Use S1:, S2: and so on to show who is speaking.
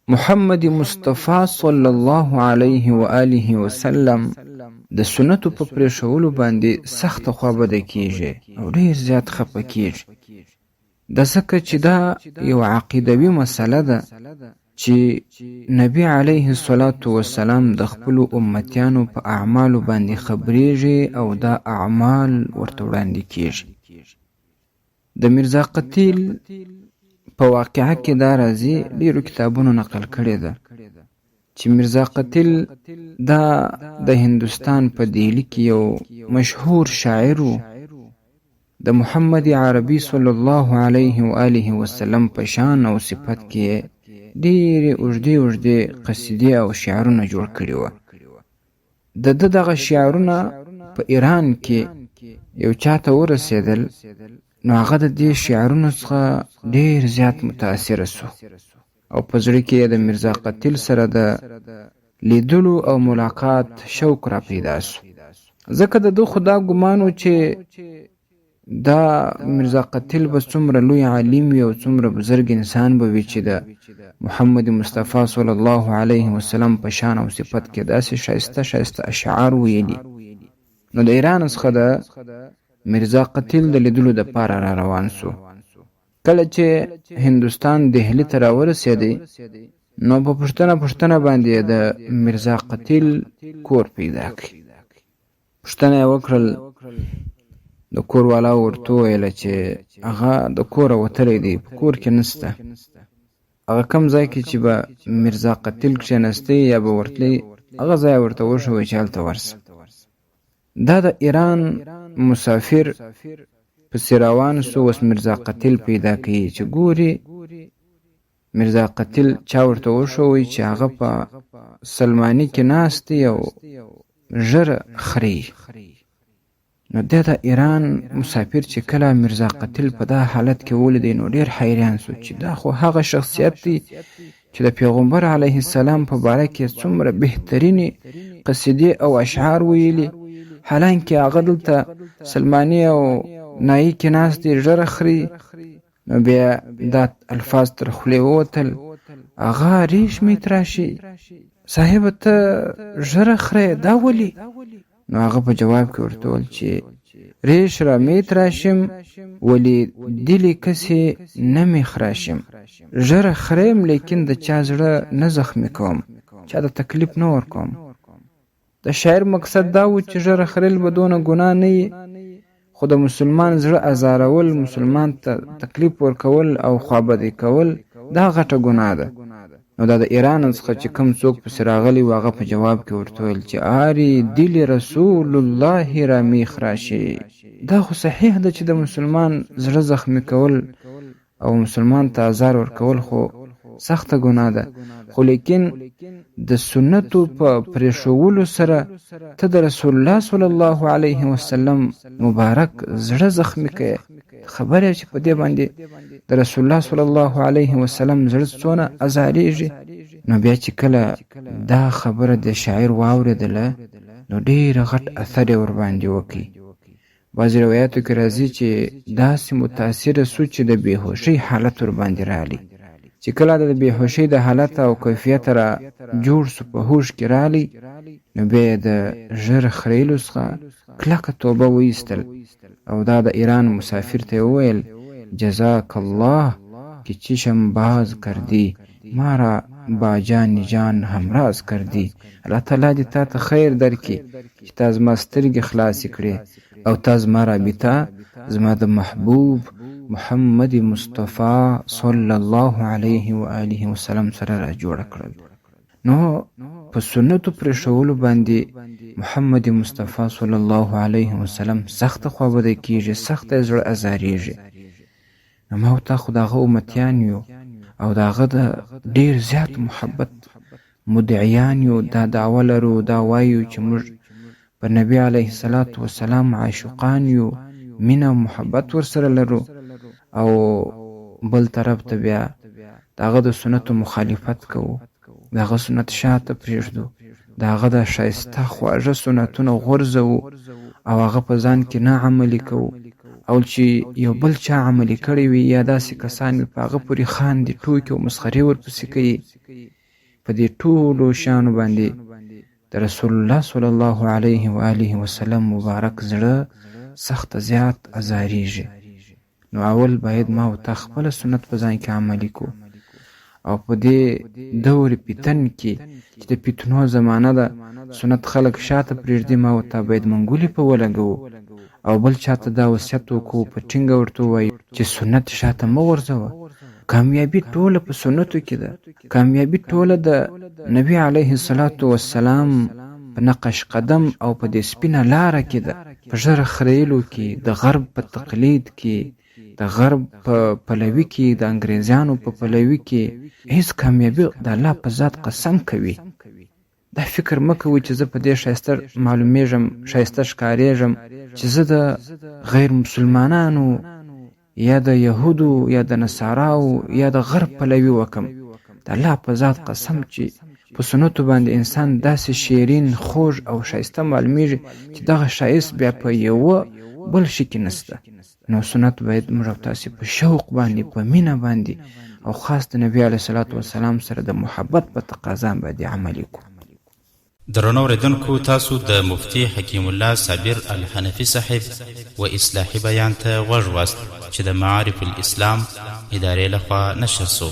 S1: محمد مصطفی صلی الله علیه و آله وسلم د سنتو په پرېښولو باندې سخت خوابده کیږي او ډیر زیات خفه کیږي. د ځکه چې دا یو عقیدوي مسله ده چې نبی علیه الصلاة والسلام د خپل امتیانو په اعمالو باندې خبرېږي او دا اعمال ورته وړاندې کیږي. د میرزا قتیل په واقعه کې دا راځي، ډیرو کتابونو نقل کړې ده چې میرزا قتیل دا د هندوستان په دهلی کې یو مشهور شاعر و. د محمد عربي صلی الله علیه و آله وسلم په شان او صفت کې ډیرې اوږدې قصیدې او شعرونه جوړ کړي وو. د دغه شعرونه په ایران کې یو چاته ورسېدل، نو هغه د دې شعرونو څخه ډیر زیات متاثر شو او په زړه کې د میرزا قتیل سره د لیدلو او ملاقات شوق را پیدا شو. ځکه د دوی خدا ګمانو چې دا میرزا قتیل به څومره لوی عالم وي او څومره بزرګ انسان به وي چې د محمد مصطفی صلی الله علیه وسلم په شان او صفت کې داسې ښایسته اشعار ویلي. نو د ایران څخه د میرزا قتیل د لیدلو دپاره را روان سو. کله چې هندوستان دهلی ته راورسېدی، نو په پوښتنه باندې د میرزا قتیل کور پیدا کړي. پوښتنه یې وکړل، د کور والا ورته وویله چې هغه د کوره وتلی دی، په کور کې نسته. هغه کم ځای کې چې به میرزا قتیل کښېنستی یا به ورتلی، هغه ځای ورته وښوی چې هلته ورسه. دا د ایران مسافر پسې روان سو. اوس میرزا قتیل پیدا کوي چې ګوري میرزا قتیل چا ورته وښوی چې هغه په سلماني کې ناست دی او ژره خري. نو د ایران مسافر چې کله میرزا قتیل په دا حالت کې ولیدی، نو ډیر حیران سو چې دا خو هغه شخصیت دی چې د پیغمبر علیه السلام په باره کې څومره بهترینې قصیدې او اشعار ویلي، حالانکه هغه دلته سلماني او نایی کې ناست دی، ژره خري. نو بیا دا الفاظ تر خولې ووتل، هغه ریش مې تراشي، صاحب ته ژره خري دا ولي؟ نو هغه په جواب کې ورته وویل چې ریش را مې تراشم، ولی دلی کسې نه مې خراشم. ژره خریم، لیکن د چا زړه نه زخمي کوم، چا د تکلیف نه ورکوم. د شاعر مقصد دا و چې ژره خریل به دونه ګناه نه وي، خو د مسلمان زړه ازارول، مسلمان ته تکلیف ورکول او خوابدي کول دا غټه ګناه ده. نو دا د ایران څخه چې کوم څوک پسې راغلی و، هغه په جواب کې ورته ویل چې آری دل رسول الله را می خراشي. دا خو صحیح ده چې د مسلمان زړه زخمي کول او مسلمان ته ازار ورکول خو سخته ګناه ده، خو لیکن د سنتو په پرېښولو سره ته د رسول الله صلی الله علیه وسلم مبارک زړه زخمي کوي. خبره چې په دې باندې د رسول الله صلی الله علیه وسلم زړه څونه ازاریږي. نو بیا چې کله دا خبره د شاعر واورېدله، نو ډېر غټ اثر یې ورباندې وکړي. بعضې روایاتو کې راځي چې داسې متاثره سو چې د بېهوشۍ حالت ورباندې رالی. چې کله د بېهوشۍ د حالت او کیفیت را جوړ سو، په هوش کې رالی، نو بیا یې د ژره خریلو څخه کلکه توبه وایستل او دا د ایران مسافر ته یې وویل جزاک الله که چشم باز کردی، ما را با جان جان همراز کردی. الله تعالی دې تا ته خیر درکړي چې تا زما سترګې خلاصې کړې او تا زما رابطه زما د محبوب محمد مصطفی صلی الله علیه و آله وسلم سره را جوړه کړل. نو په سنتو پرېښولو باندې محمد مصطفی صلی الله علیه وسلم سخت خوابده کیږي، سخت زړه ازاریږي. نو ما ورته خو د هغه امتیان یو او د هغه د ډېر زیات محبت مدعیان یو، دا دعوه لرو، دا وایو چې موږ په نبي علیه الصلاة والسلام عاشقان یو، مینه او محبت ورسره لرو، او بل طرف ته بیا د هغه د سنتو مخالفت کوو، د هغه سنت شاته پرېږدو، د هغه د ښایسته خواږه سنتونه غورځوو او هغه په ځان کې نه عملي کوو، او چې یو بل چا عملي کړی وي یا داسې کسان وي په هغه پورې خاندي ټوکې او مسخرې ورپسې کوي. په دې ټولو شیانو باندې د رسول الله صلی الله علیه و آله وسلم مبارک زړه سخت زیات ازاریږي. نو اول باید ما او تا خپل سنت په ځان کې عملي کو، او په دې دور فتن کې چې د فتنو زمانه ده سنت خلق شاته پرېږدي، ما او تا باید منګولې په ولګو او بل چاته دا وصیت وکړو په ټینګه ورته ووایو چې سنت شاته مه غورځوه. کامیابي ټوله په سنتو کې ده. کامیابي ټوله د نبی علیه الصلاة والسلام په نقش قدم او په دې سپینه لاره کې ده. په ژره خریلو کې، د غرب په تقلید کې، د غرب په پلوي کې، د انګریزانو په پلوي کې هیڅ کامیابي د الله په ذات قسم کوي. دا فکر مه کوئ چې زه په دې ښایسته معلومیږم، ښایسته ښکارېږم چې زه د غیر مسلمانانو یا د یهودو یا د نصاراو یا د غرب پلوي وکم. د الله په ذات قسم چې په سنتو باندې انسان داسې شیرین، خوږ او ښایسته معلومیږي چې دغه ښایست بیا په یوه بل شي کې نسته. نو سنت باید موږ او تاسې په شوق باندې، په مینه باندې، او خاص د نبي علیه الصلاة والسلام سره د محبت په تقاضا باندې عملي کو.
S2: درنو اوریدونکو، تاسو د مفتي حکیم الله صابر الحنفي صاحب و اصلاحي بیان ته غوږ واست چې د معارف الاسلام ادارې لخوا نشر سو.